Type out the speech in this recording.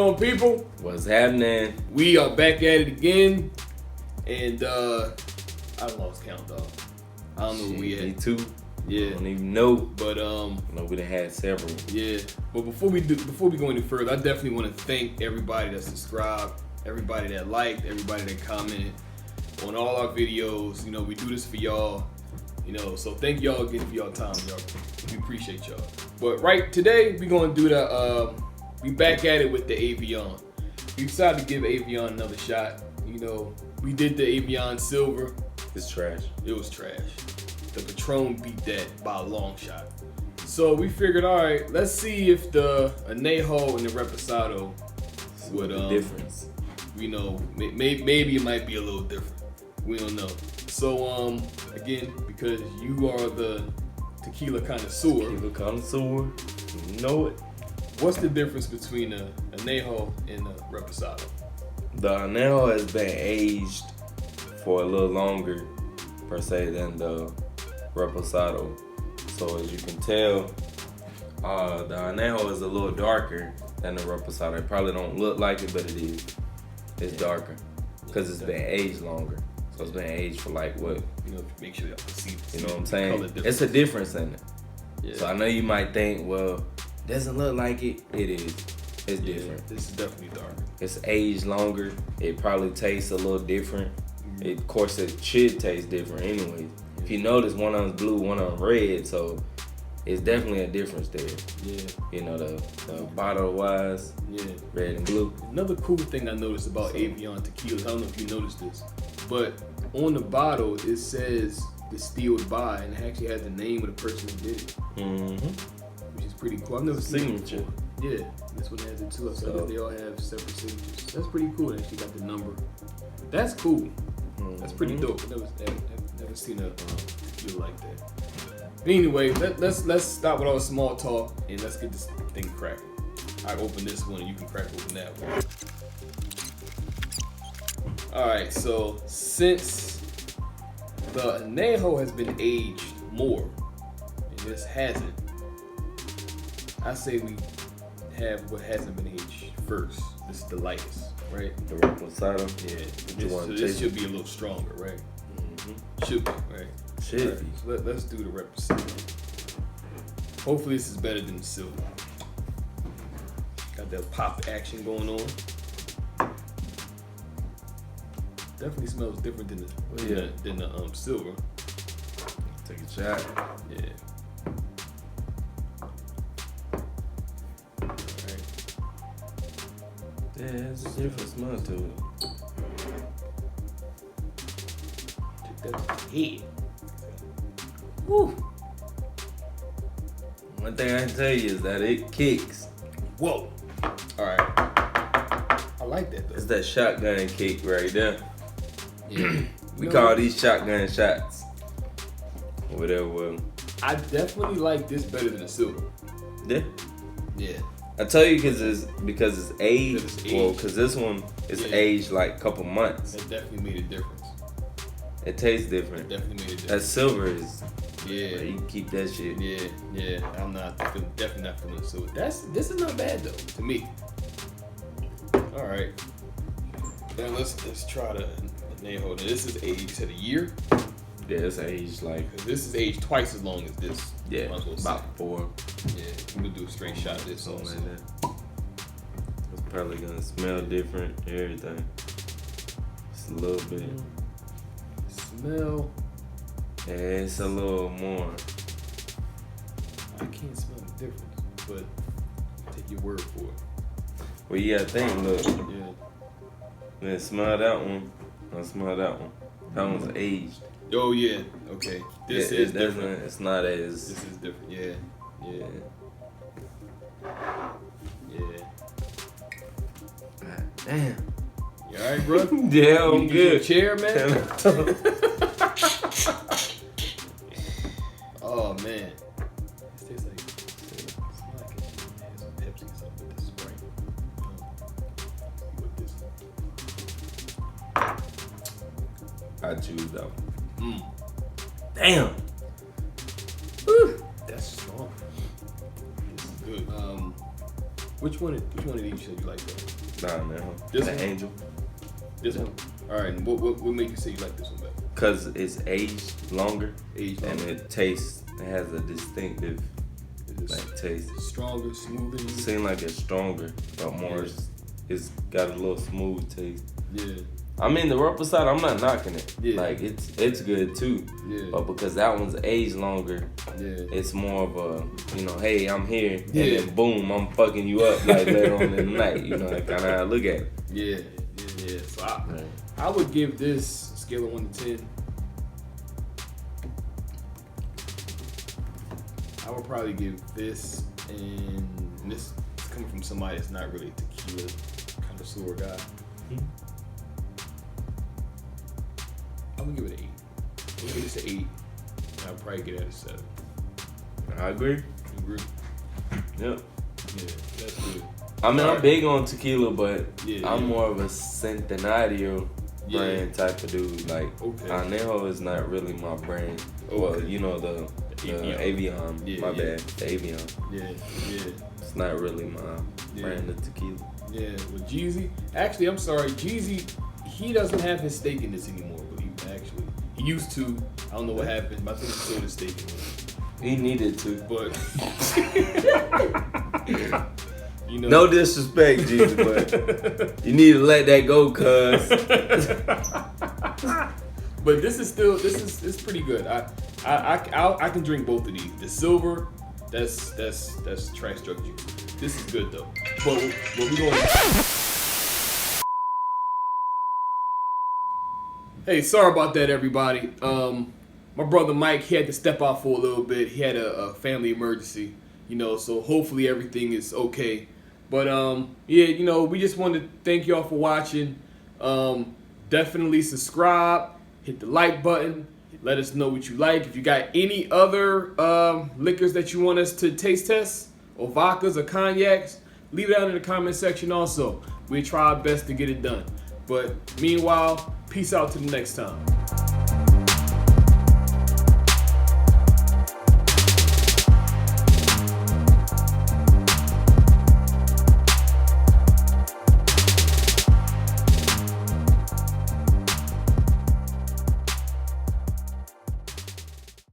on, people? What's happening? We are back at it again, and I lost count, dog. I don't know where we at. Me too. Yeah, I don't even know. but No, we done had several. yeah. But before we go any further, I definitely want to thank everybody that subscribed, everybody that liked, everybody that commented on all our videos. You know, we do this for y'all. You know, so thank y'all again for y'all time, y'all. We appreciate y'all. But right today, we gonna do the we back at it with the Avion. We decided to give Avion another shot. You know, we did the Avion Silver. It's trash. It was trash. The Patron beat that by a long shot. So we figured, all right, let's see if the Anejo and the Reposado would difference. You know, maybe it might be a little different. We don't know. So again, because you are the tequila connoisseur. Tequila connoisseur. You know it. What's the difference between a Anejo and a Reposado? The Anejo has been aged for a little longer, per se, than the Reposado. So as you can tell, the Anejo is a little darker than the Reposado. It probably don't look like it, but it is. It's darker because it's been aged longer. So it's been aged for like what? You know, make sure y'all can see. You know what I'm saying? It's a difference in it. Yeah. So I know you might think, well, doesn't look like it. It is. It's different. This is definitely darker. It's aged longer. It probably tastes a little different. Of course, it should taste different anyway. If you notice, one of them's blue, one of them red, so it's definitely a difference there. Yeah. You know, the bottle wise, red and blue. Another cool thing I noticed about Avion tequilas, I don't know if you noticed this, but on the bottle it says distilled by, and it actually has the name of the person who did it. Which is pretty cool. I've never seen it before. Yeah, this one has it too. So I guess they all have separate signatures. That's pretty cool. They actually got the number. That's cool. That's pretty dope. I've never seen a tequila like that. But anyway, let's stop with all the small talk and let's get this thing cracking. I open this one and you can crack open that one. Alright, so since the Anejo has been aged more and this hasn't, I say we have what hasn't been aged first. This is the lightest, right? The Reposado. Yeah. This should be a little stronger, right? Should be, right? Should be. So let's do the Reposado. Hopefully this is better than the silver. Got that pop action going on. Definitely smells different than the silver. Take a shot. Yeah. Alright. Yeah, it's a different smell to it. Take that to the head. Woo. One thing I can tell you is that it kicks. Whoa. Alright. I like that though. It's that shotgun kick right there. Yeah. We call these shotgun shots. Whatever. I definitely like this better than the silver. Yeah. Yeah. I tell you because it's aged. Because it's aged. Well, because this one is aged like a couple months. It definitely made a difference. It tastes different. It definitely made a difference. That silver is. Yeah. You can keep that shit. Yeah. I'm definitely not feeling the silver. This is not bad though to me. All right. Now let's try the Anejo. This is aged at a year. Yeah, it's aged like. This is aged twice as long as this. Yeah, about 4. Yeah, I'm gonna do a straight shot of this Something also. like that. It's probably gonna smell different. Everything. Just a little bit. Smell. Yeah, it's a little more. I can't smell the difference, but take your word for it. Well, yeah, I think. Look. Yeah. Then smell that one. I'll smell that one. That one's aged. Oh yeah. Okay. This is different. It's not as. This is different. Yeah. God damn. You alright, bro? Yeah, I'm you good. Need a chair, man. Oh man. This tastes like. It smells like it has some Pepsi or something with this Sprite. With this. I choose that one. Damn. Whew. That's strong. This is good. Which one of these you said you like though? Nah, man. This the one? Angel. This one. All right. And what made you say you like this one better? Cause it's aged longer, Aged and longer. it tastes. It has a distinctive like taste. Stronger, smoother. Seems like it's stronger, but more. Yeah. It's got a little smooth taste. Yeah. I mean, the Reposado, I'm not knocking it. Yeah. Like it's good too. Yeah. But because that one's aged longer, Yeah. it's more of a, hey, I'm here, Yeah. and then boom, I'm fucking you up like later on in the night. Like kind of how I look at it. Yeah. So I would give this a scale of 1 to 10. I would probably give this, and this is coming from somebody that's not really a tequila connoisseur guy. I would give it an 8. I would give this an 8. And I'd probably get it at a 7. I agree. You agree? Yep. Yeah, that's good. I mean, All I'm right. big on tequila, but Yeah, I'm yeah. more of a Centenario Yeah. brand type of dude. Like, Okay. Anejo is not really my brand. Okay. Well, the Avion. Yeah, My yeah. bad. The Avion. Yeah. It's not really my Yeah. brand of tequila. Yeah, with Jeezy. Actually, I'm sorry, Jeezy, he doesn't have his stake in this anymore, but he used to. I don't know what happened, but I think he sold his stake in it. He needed to. But No disrespect, Jesus, but you need to let that go, cuz. But this is pretty good. I can drink both of these. The silver, that's trash drug juice. This is good though. But what we going? Hey, sorry about that, everybody. My brother Mike, he had to step out for a little bit. He had a family emergency, so hopefully everything is okay. But yeah, we just wanted to thank y'all for watching. Definitely subscribe, hit the like button, let us know what you like. If you got any other liquors that you want us to taste test, or vodkas or cognacs, leave it down in the comment section also. We try our best to get it done. But meanwhile, peace out to the next time.